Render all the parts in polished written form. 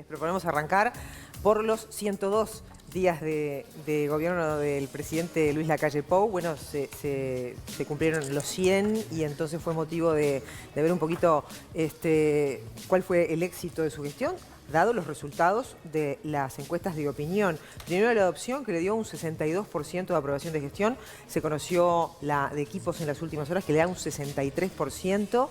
les proponemos arrancar por los 102 días de gobierno del presidente Luis Lacalle Pou. Bueno, se cumplieron los 100 y entonces fue motivo de ver un poquito cuál fue el éxito de su gestión, dado los resultados de las encuestas de opinión. Primero la adopción, que le dio un 62% de aprobación de gestión. Se conoció la de equipos en las últimas horas, que le da un 63%.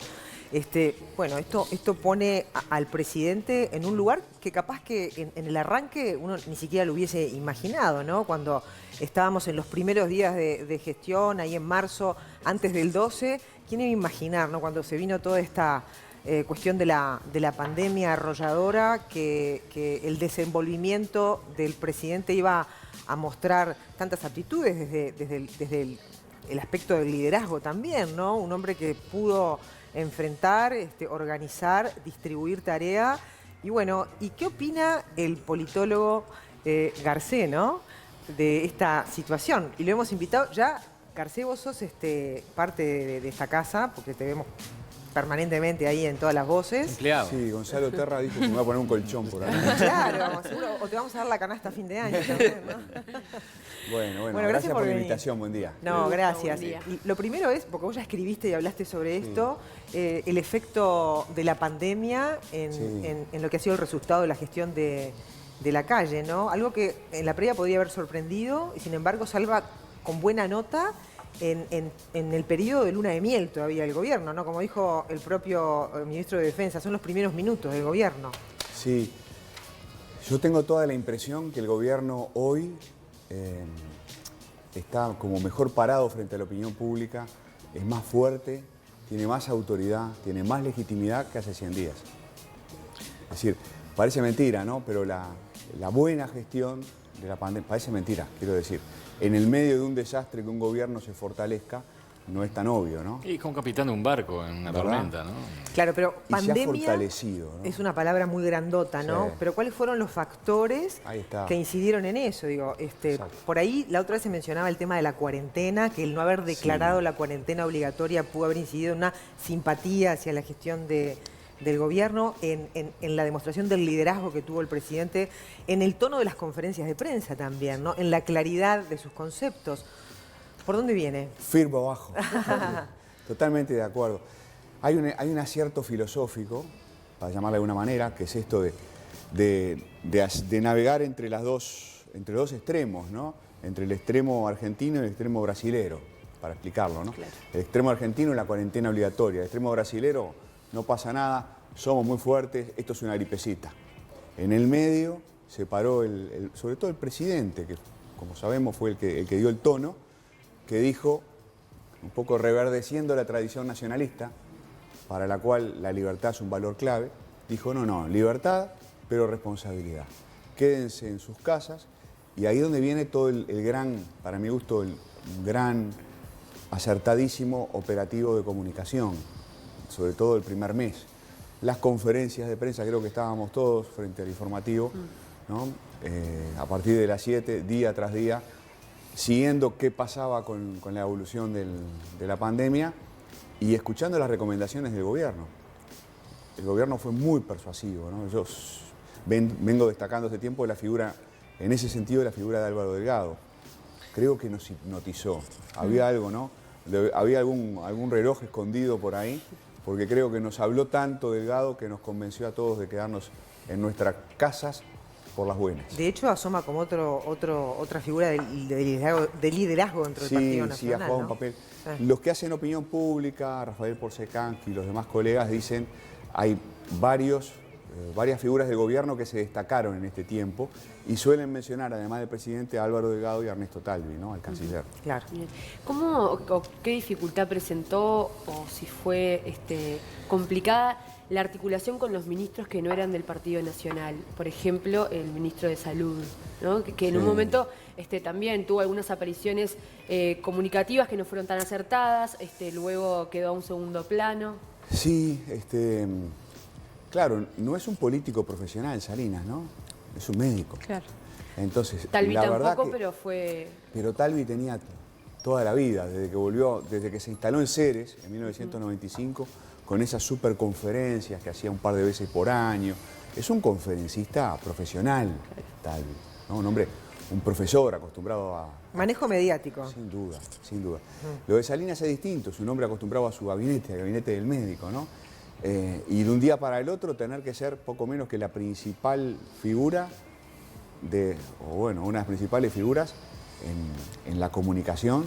Bueno, esto pone al presidente en un lugar que capaz que en el arranque uno ni siquiera lo hubiese imaginado, ¿no? Cuando estábamos en los primeros días de gestión, ahí en marzo, antes del 12, ¿quién iba a imaginar, ¿no? Cuando se vino toda esta cuestión de la pandemia arrolladora, que el desenvolvimiento del presidente iba a mostrar tantas aptitudes desde el aspecto del liderazgo también, ¿no? Un hombre que pudo enfrentar, organizar, distribuir tarea. Y bueno, ¿y qué opina el politólogo Garcé, ¿no?, de esta situación? Y lo hemos invitado ya. Garcé, vos sos parte de esta casa, porque te vemos permanentemente ahí en todas las voces. Empleado. Sí, Gonzalo Terra dijo que me va a poner un colchón por ahí. Claro, seguro. O te vamos a dar la canasta a fin de año también, ¿no? Bueno, gracias por la invitación, buen día. No, gracias. Buen día. Y lo primero es, porque vos ya escribiste y hablaste sobre esto, el efecto de la pandemia en lo que ha sido el resultado de la gestión de Lacalle, ¿no? Algo que en la previa podría haber sorprendido y sin embargo salva con buena nota en el periodo de luna de miel todavía del gobierno, ¿no? Como dijo el propio ministro de Defensa, son los primeros minutos del gobierno. Sí, yo tengo toda la impresión que el gobierno hoy está como mejor parado frente a la opinión pública, es más fuerte, tiene más autoridad, tiene más legitimidad que hace 100 días. Es decir, parece mentira, ¿no? Pero la buena gestión de la pandemia, parece mentira, quiero decir. En el medio de un desastre que un gobierno se fortalezca, no es tan obvio, ¿no? Y con capitán de un barco en una tormenta, ¿no? Claro, pero Y se ha pandemia fortalecido, ¿no? es una palabra muy grandota, ¿no? Sí. Pero ¿cuáles fueron los factores que incidieron en eso? Digo, por ahí la otra vez se mencionaba el tema de la cuarentena, que el no haber declarado la cuarentena obligatoria pudo haber incidido en una simpatía hacia la gestión del gobierno, en la demostración del liderazgo que tuvo el presidente, en el tono de las conferencias de prensa también, ¿no? En la claridad de sus conceptos. ¿Por dónde viene? Firme abajo. Totalmente de acuerdo. Hay un acierto filosófico, para llamarle de alguna manera, que es esto de navegar entre los dos extremos, ¿no? Entre el extremo argentino y el extremo brasilero, para explicarlo, ¿no? Claro. El extremo argentino es la cuarentena obligatoria, el extremo brasilero no pasa nada, somos muy fuertes, esto es una gripecita. En el medio se paró sobre todo el presidente, que como sabemos fue el que dio el tono, que dijo, un poco reverdeciendo la tradición nacionalista, para la cual la libertad es un valor clave, dijo, no, libertad, pero responsabilidad. Quédense en sus casas, y ahí es donde viene todo el gran, para mi gusto, un gran, acertadísimo operativo de comunicación, sobre todo el primer mes. Las conferencias de prensa, creo que estábamos todos frente al informativo, ¿no? A partir de las 7, día tras día, siguiendo qué pasaba con la evolución de la pandemia y escuchando las recomendaciones del gobierno. El gobierno fue muy persuasivo, ¿no? Yo vengo destacando este tiempo la figura, en ese sentido, la figura de Álvaro Delgado. Creo que nos hipnotizó. Había algo, ¿no? Había algún reloj escondido por ahí, porque creo que nos habló tanto Delgado que nos convenció a todos de quedarnos en nuestras casas por las buenas. De hecho, asoma como otra figura de liderazgo dentro del Partido Nacional. Sí, ha jugado un papel. Los que hacen opinión pública, Rafael Porcecanqui y los demás colegas dicen, hay varias figuras del gobierno que se destacaron en este tiempo y suelen mencionar, además del presidente, a Álvaro Delgado y a Ernesto Talvi, ¿no? Al canciller. Claro. ¿Cómo o qué dificultad presentó o si fue complicada la articulación con los ministros que no eran del Partido Nacional? Por ejemplo, el ministro de Salud, ¿no? Que en un momento también tuvo algunas apariciones comunicativas que no fueron tan acertadas, luego quedó a un segundo plano. Sí, claro, no es un político profesional Salinas, ¿no? Es un médico. Claro. Entonces, Talvi la verdad tampoco, que, pero fue... Pero Talvi tenía toda la vida, desde que se instaló en Ceres en 1995, con esas superconferencias que hacía un par de veces por año, es un conferencista profesional, tal, ¿no? Un hombre, un profesor acostumbrado a... Manejo mediático. Sin duda, sin duda. Lo de Salinas es distinto, es un hombre acostumbrado a su gabinete, al gabinete del médico, ¿no? Y de un día para el otro tener que ser poco menos que la principal figura una de las principales figuras en la comunicación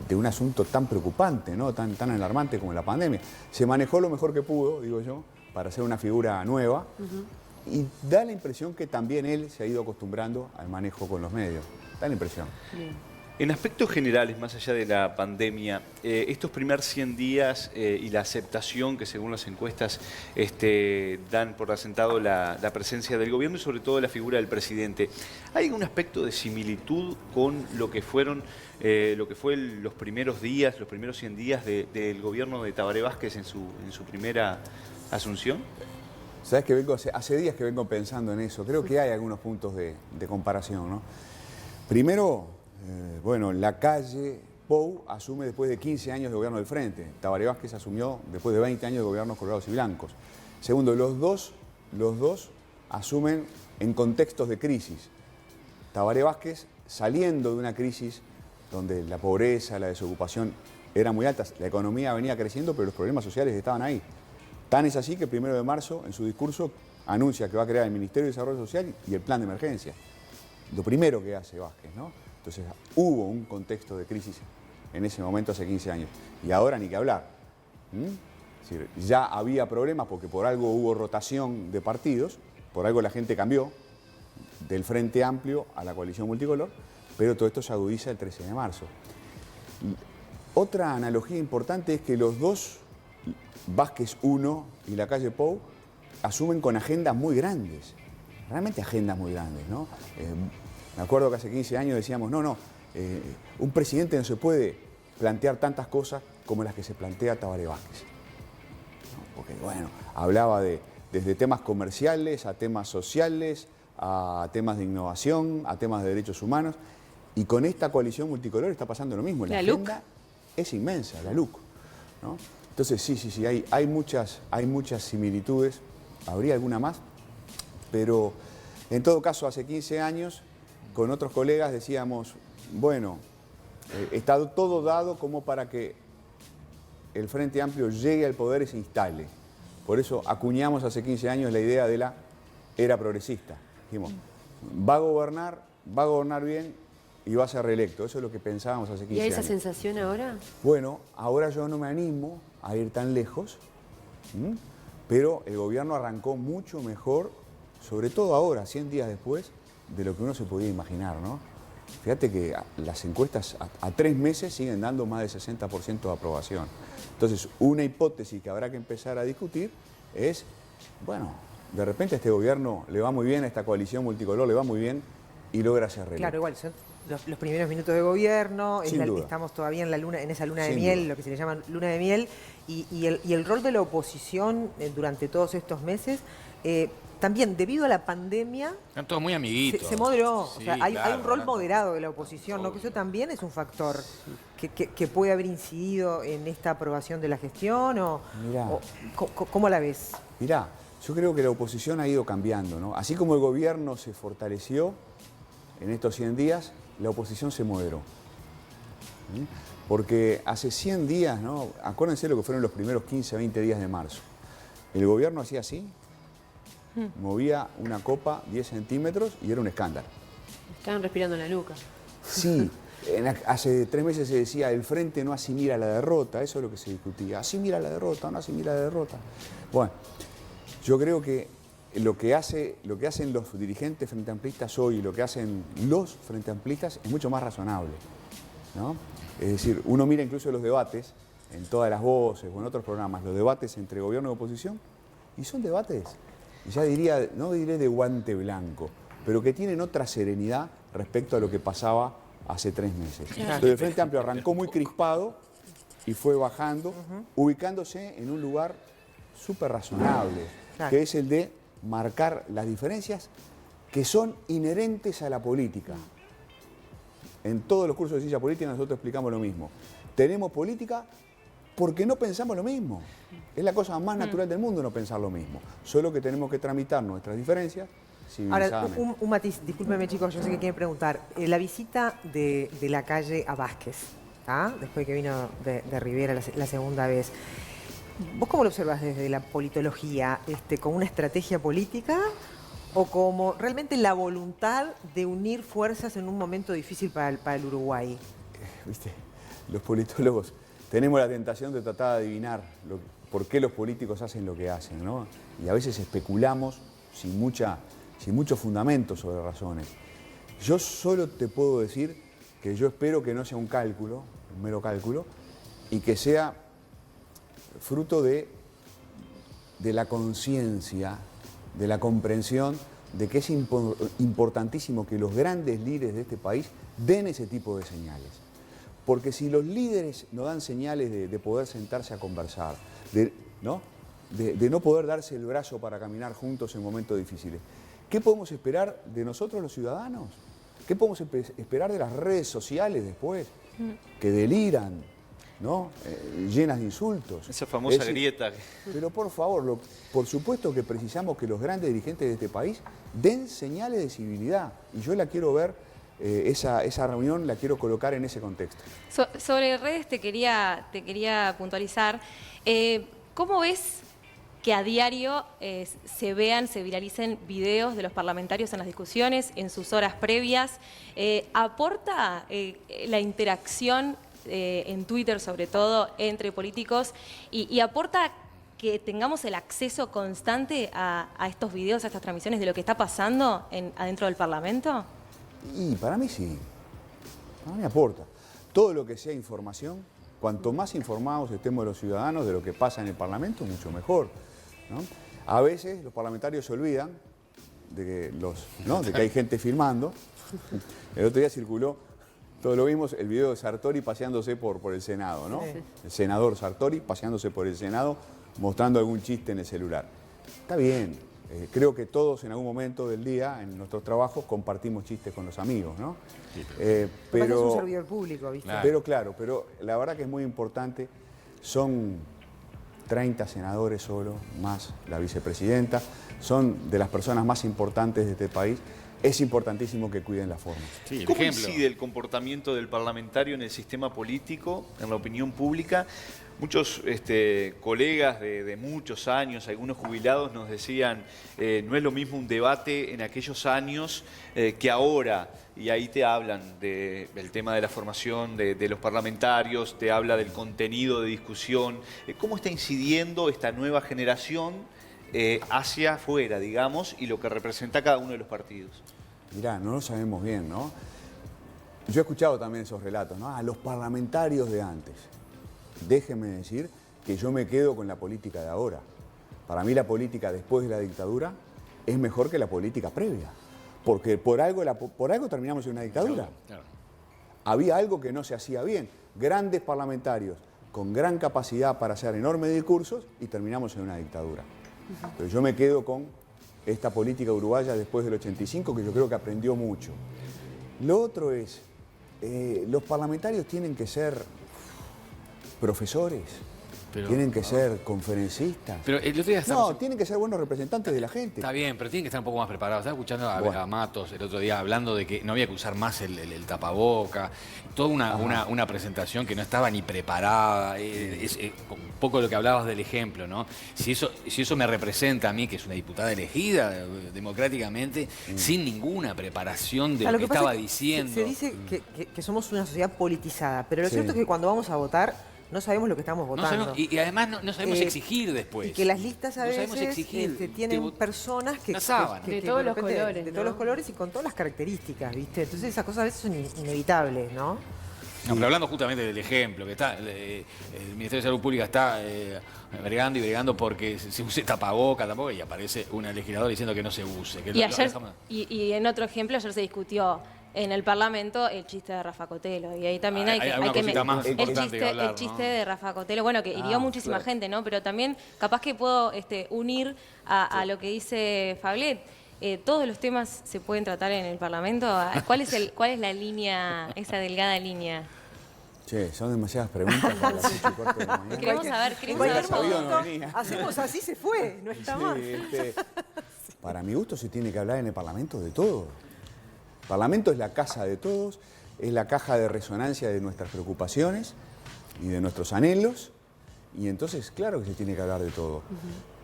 de un asunto tan preocupante, ¿no? Tan alarmante como la pandemia. Se manejó lo mejor que pudo, digo yo, para ser una figura nueva. Y da la impresión que también él se ha ido acostumbrando al manejo con los medios. Da la impresión. Bien. En aspectos generales, más allá de la pandemia, estos primeros 100 días y la aceptación que según las encuestas dan por asentado la presencia del gobierno y sobre todo la figura del presidente, ¿hay algún aspecto de similitud con lo que fue los primeros días, los primeros 100 días del gobierno de Tabaré Vázquez en su primera asunción? Sabes que hace días que vengo pensando en eso. Creo que hay algunos puntos de comparación, ¿no? Primero, Lacalle Pou asume después de 15 años de gobierno del Frente. Tabaré Vázquez asumió después de 20 años de gobiernos colorados y blancos. Segundo, los dos asumen en contextos de crisis. Tabaré Vázquez saliendo de una crisis donde la pobreza, la desocupación eran muy altas, la economía venía creciendo, pero los problemas sociales estaban ahí. Tan es así que el 1 de marzo, en su discurso, anuncia que va a crear el Ministerio de Desarrollo Social y el Plan de Emergencia. Lo primero que hace Vázquez, ¿no? Entonces, hubo un contexto de crisis en ese momento hace 15 años. Y ahora ni que hablar. Es decir, ya había problemas porque por algo hubo rotación de partidos, por algo la gente cambió del Frente Amplio a la coalición multicolor, pero todo esto se agudiza el 13 de marzo. Otra analogía importante es que los dos, Vázquez 1 y Lacalle Pou, asumen con agendas muy grandes, realmente agendas muy grandes, ¿no? Me acuerdo que hace 15 años decíamos, un presidente no se puede plantear tantas cosas como las que se plantea Tabaré Vázquez, ¿no? Porque, hablaba desde temas comerciales a temas sociales, a temas de innovación, a temas de derechos humanos, y con esta coalición multicolor está pasando lo mismo. La agenda es inmensa, la LUC, ¿no? Entonces, sí, hay muchas similitudes, habría alguna más, pero en todo caso, hace 15 años, con otros colegas decíamos, está todo dado como para que el Frente Amplio llegue al poder y se instale. Por eso acuñamos hace 15 años la idea de la era progresista. Dijimos, va a gobernar bien y va a ser reelecto. Eso es lo que pensábamos hace 15 años. ¿Y hay esa sensación ahora? Bueno, ahora yo no me animo a ir tan lejos, pero el gobierno arrancó mucho mejor, sobre todo ahora, 100 días después, de lo que uno se podía imaginar, ¿no? Fíjate que las encuestas a 3 meses siguen dando más del 60% de aprobación. Entonces, una hipótesis que habrá que empezar a discutir es, de repente a este gobierno le va muy bien, a esta coalición multicolor le va muy bien y logra ser reelecto. Claro, igual, son los primeros minutos de gobierno, estamos todavía en esa luna de miel, lo que se le llama luna de miel, y el rol de la oposición durante todos estos meses, también debido a la pandemia... Están todos muy amiguitos. Se moderó, Sí, hay un rol claro. moderado de la oposición, ¿no? Que eso también es un factor que puede haber incidido en esta aprobación de la gestión, ¿cómo la ves? Mirá, yo creo que la oposición ha ido cambiando, ¿no? Así como el gobierno se fortaleció en estos 100 días, la oposición se moderó. Porque hace 100 días, ¿no? Acuérdense lo que fueron los primeros 15, 20 días de marzo. El gobierno hacía así, movía una copa 10 centímetros y era un escándalo. Estaban respirando en la nuca. Sí, hace 3 meses se decía, el Frente no asimila la derrota, eso es lo que se discutía. ¿Asimila la derrota o no asimila la derrota? Bueno, yo creo que lo que hacen los dirigentes frente amplistas hoy, lo que hacen los frente amplistas es mucho más razonable, ¿no? Es decir, uno mira incluso los debates, en Todas las Voces o en otros programas, los debates entre gobierno y oposición, y son debates, ya diría, no diré de guante blanco, pero que tienen otra serenidad respecto a lo que pasaba hace 3 meses. Entonces el Frente Amplio arrancó muy crispado y fue bajando, ubicándose en un lugar súper razonable, que es el de marcar las diferencias que son inherentes a la política. En todos los cursos de ciencia política nosotros explicamos lo mismo. Tenemos política porque no pensamos lo mismo. Es la cosa más natural del mundo no pensar lo mismo. Solo que tenemos que tramitar nuestras diferencias Ahora, civilizadamente. un matiz, discúlpeme chicos, yo sé que quieren preguntar. La visita de Lacalle a Vázquez, ¿ah? Después que vino de Rivera la segunda vez. ¿Vos cómo lo observás desde la politología? ¿Como una estrategia política o como realmente la voluntad de unir fuerzas en un momento difícil para el Uruguay? ¿Viste? Los politólogos tenemos la tentación de tratar de adivinar por qué los políticos hacen lo que hacen, ¿no? Y a veces especulamos sin mucho fundamento sobre razones. Yo solo te puedo decir que yo espero que no sea un mero cálculo, y que sea fruto de la conciencia, de la comprensión de que es importantísimo que los grandes líderes de este país den ese tipo de señales. Porque si los líderes no dan señales de poder sentarse a conversar, de no poder darse el brazo para caminar juntos en momentos difíciles, ¿qué podemos esperar de nosotros los ciudadanos? ¿Qué podemos esperar de las redes sociales después? Que deliran, ¿no? Llenas de insultos. Esa famosa grieta. Pero por favor, por supuesto que precisamos que los grandes dirigentes de este país den señales de civilidad. Y yo la quiero ver, esa reunión la quiero colocar en ese contexto. Sobre redes te quería puntualizar. ¿Cómo ves que a diario se viralicen videos de los parlamentarios en las discusiones, en sus horas previas? ¿Aporta la interacción en Twitter, sobre todo, entre políticos, y aporta que tengamos el acceso constante a estos videos, a estas transmisiones de lo que está pasando adentro del Parlamento? Y para mí sí, para mí aporta. Todo lo que sea información, cuanto más informados estemos los ciudadanos de lo que pasa en el Parlamento, mucho mejor, ¿no? A veces los parlamentarios se olvidan de que hay gente filmando. El otro día circuló, todos lo vimos, el video de Sartori paseándose por el Senado, ¿no? Sí. El senador Sartori paseándose por el Senado mostrando algún chiste en el celular. Está bien. Creo que todos en algún momento del día, en nuestros trabajos, compartimos chistes con los amigos, ¿no? Sí, pero es un servidor público, ¿viste? Claro. Pero la verdad que es muy importante. Son 30 senadores solo, más la vicepresidenta. Son de las personas más importantes de este país. Es importantísimo que cuiden la forma. Sí, ¿cómo incide el comportamiento del parlamentario en el sistema político, en la opinión pública? Muchos colegas de muchos años, algunos jubilados, nos decían no es lo mismo un debate en aquellos años que ahora. Y ahí te hablan del tema de la formación de los parlamentarios, te habla del contenido de discusión. ¿Cómo está incidiendo esta nueva generación hacia afuera, digamos, y lo que representa cada uno de los partidos? Mirá, no lo sabemos bien, ¿no? Yo he escuchado también esos relatos, ¿no? A los parlamentarios de antes. Déjenme decir que yo me quedo con la política de ahora. Para mí la política después de la dictadura es mejor que la política previa. Porque por algo terminamos en una dictadura. Claro. Había algo que no se hacía bien. Grandes parlamentarios con gran capacidad para hacer enormes discursos y terminamos en una dictadura. Pero yo me quedo con esta política uruguaya después del 85, que yo creo que aprendió mucho. Lo otro es, los parlamentarios tienen que ser profesores, tienen que ser conferencistas. Pero el otro día tienen que ser buenos representantes de la gente. Está bien, pero tienen que estar un poco más preparados. Estaba escuchando a Matos el otro día hablando de que no había que usar más el tapaboca, toda una presentación que no estaba ni preparada. Un poco lo que hablabas del ejemplo, ¿no? Si eso me representa a mí, que es una diputada elegida democráticamente, sin ninguna preparación de lo que estaba diciendo. Se dice que somos una sociedad politizada, pero lo cierto es que cuando vamos a votar no sabemos lo que estamos votando. Y además no sabemos exigir después. Y que las listas a veces tienen personas que de todos los colores. De todos los colores y con todas las características, ¿viste? Entonces esas cosas a veces son inevitables, ¿no? No, pero hablando justamente del ejemplo, que está el Ministerio de Salud Pública está bregando porque se use tapaboca, y aparece una legisladora diciendo que no se use. Que y en otro ejemplo, ayer se discutió en el Parlamento el chiste de Rafa Cotelo, y ahí también hay que el chiste de Rafa Cotelo, bueno, que hirió muchísima gente, ¿no? Pero también capaz que puedo unir a lo que dice Fablet. Todos los temas se pueden tratar en el Parlamento. ¿Cuál es la línea, esa delgada línea? Che, son demasiadas preguntas para las 8:15 de la mañana. Queremos saber sabido todo. no venía. Hacemos así, se fue, no está Sí, mal. para mi gusto se tiene que hablar en el Parlamento de todo. El Parlamento es la casa de todos, es la caja de resonancia de nuestras preocupaciones y de nuestros anhelos, y entonces claro que se tiene que hablar de todo.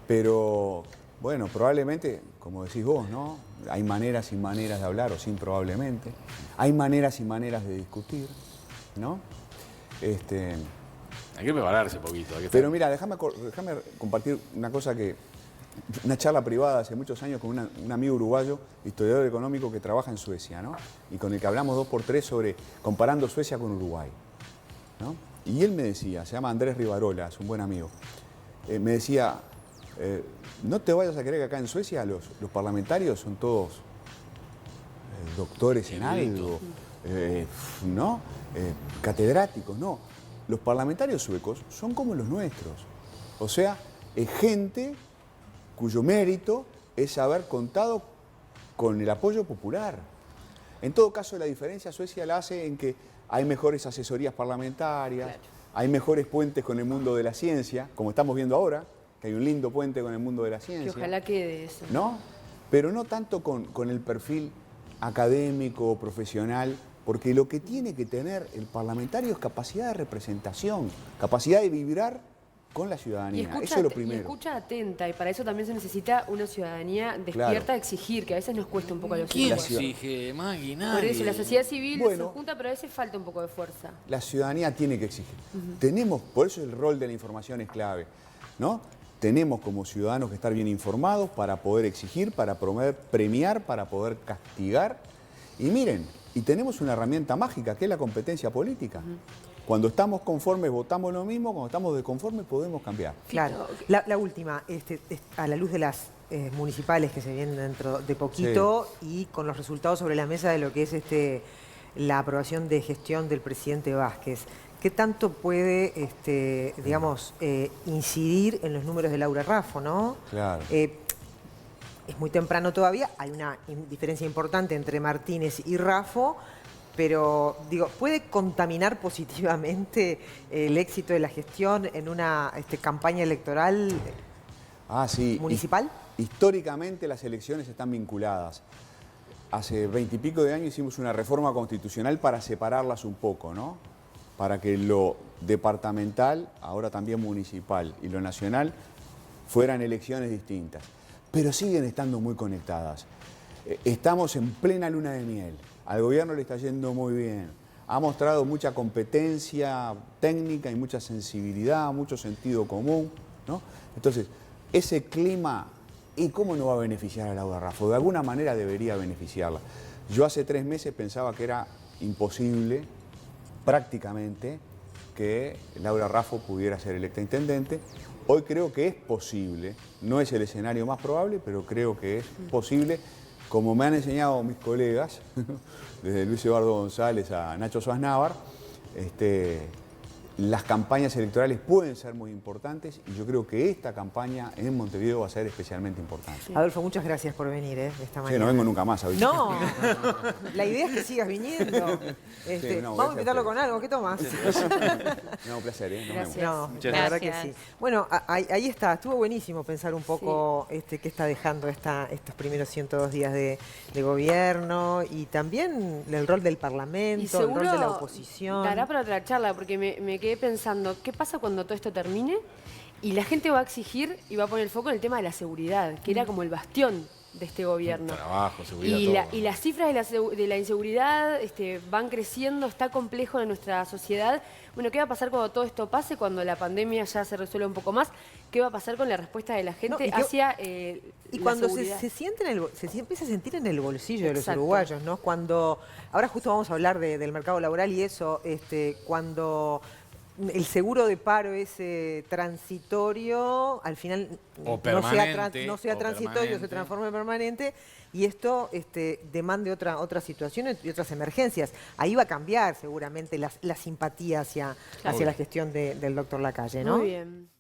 Pero bueno, probablemente, como decís vos, ¿no? Hay maneras y maneras de hablar, o sin probablemente. Hay maneras y maneras de discutir, ¿no? Hay que prepararse un poquito. Pero mira, déjame compartir una cosa una charla privada hace muchos años con un amigo uruguayo, historiador económico que trabaja en Suecia, ¿no? Y con el que hablamos 2x3 sobre comparando Suecia con Uruguay, ¿no? Y él me decía, se llama Andrés Rivarola, es un buen amigo, me decía, no te vayas a creer que acá en Suecia los parlamentarios son todos doctores en algo, ¿no? Catedráticos, no. Los parlamentarios suecos son como los nuestros. O sea, es gente cuyo mérito es haber contado con el apoyo popular. En todo caso, la diferencia Suecia la hace en que hay mejores asesorías parlamentarias, claro, hay mejores puentes con el mundo de la ciencia, como estamos viendo ahora, que hay un lindo puente con el mundo de la ciencia. Que ojalá quede eso. ¿No? Pero no tanto con el perfil académico o profesional, porque lo que tiene que tener el parlamentario es capacidad de representación, capacidad de vibrar con la ciudadanía. Eso es lo primero. Y escucha atenta, y para eso también se necesita una ciudadanía despierta a exigir, que a veces nos cuesta un poco a los ¿Quién ciudadanos. exige? Maggie, nadie. Por eso, la sociedad civil Bueno, se junta, pero a veces falta un poco de fuerza. La ciudadanía tiene que exigir. Tenemos, por eso el rol de la información es clave, ¿no? Tenemos como ciudadanos que estar bien informados para poder exigir, para poder premiar, para poder castigar. Y miren, y tenemos una herramienta mágica que es la competencia política. Cuando estamos conformes votamos lo mismo, cuando estamos desconformes podemos cambiar. Claro. La última, a la luz de las municipales que se vienen dentro de poquito y con los resultados sobre la mesa de lo que es la aprobación de gestión del presidente Vázquez, ¿qué tanto puede, digamos, incidir en los números de Laura Raffo, no? Claro. Es muy temprano todavía, hay una diferencia importante entre Martínez y Raffo, pero digo, ¿puede contaminar positivamente el éxito de la gestión en una campaña electoral municipal? Históricamente las elecciones están vinculadas. Hace 20 y pico de años hicimos una reforma constitucional para separarlas un poco, ¿no? Para que lo departamental, ahora también municipal, y lo nacional fueran elecciones distintas. Pero siguen estando muy conectadas. Estamos en plena luna de miel. Al gobierno le está yendo muy bien. Ha mostrado mucha competencia técnica y mucha sensibilidad, mucho sentido común, ¿no? Entonces, ese clima, ¿y cómo no va a beneficiar a Laura Raffo? De alguna manera debería beneficiarla. Yo hace 3 meses pensaba que era imposible, prácticamente, que Laura Raffo pudiera ser electa intendente. Hoy creo que es posible, no es el escenario más probable, pero creo que es posible, como me han enseñado mis colegas, desde Luis Eduardo González a Nacho Suárez, las campañas electorales pueden ser muy importantes y yo creo que esta campaña en Montevideo va a ser especialmente importante. Sí. Adolfo, muchas gracias por venir esta mañana. Sí, no vengo nunca más, ¿sabes? No, la idea es que sigas viniendo. Vamos a invitarlo con algo, ¿qué tomas? No, un placer, ¿eh? Nos Gracias. vemos. No, la verdad que sí. Bueno, ahí está, estuvo buenísimo pensar un poco qué está dejando estos primeros 102 días de gobierno y también el rol del Parlamento, el rol de la oposición. Dará para otra charla, porque me quedé pensando, ¿qué pasa cuando todo esto termine? Y la gente va a exigir y va a poner el foco en el tema de la seguridad, que era como el bastión de este gobierno. Trabajo, seguridad, y las cifras de la inseguridad van creciendo, está complejo en nuestra sociedad. Bueno, ¿qué va a pasar cuando todo esto pase, cuando la pandemia ya se resuelva un poco más? ¿Qué va a pasar con la respuesta de la gente hacia y cuando la seguridad? se empieza a sentir en el bolsillo de los Exacto. uruguayos, ¿no? Cuando, ahora justo vamos a hablar del mercado laboral y eso, cuando el seguro de paro es transitorio, al final no sea transitorio, se transforma en permanente y esto demande otras situaciones y otras emergencias. Ahí va a cambiar seguramente la simpatía hacia la gestión del doctor Lacalle, ¿no? Muy bien.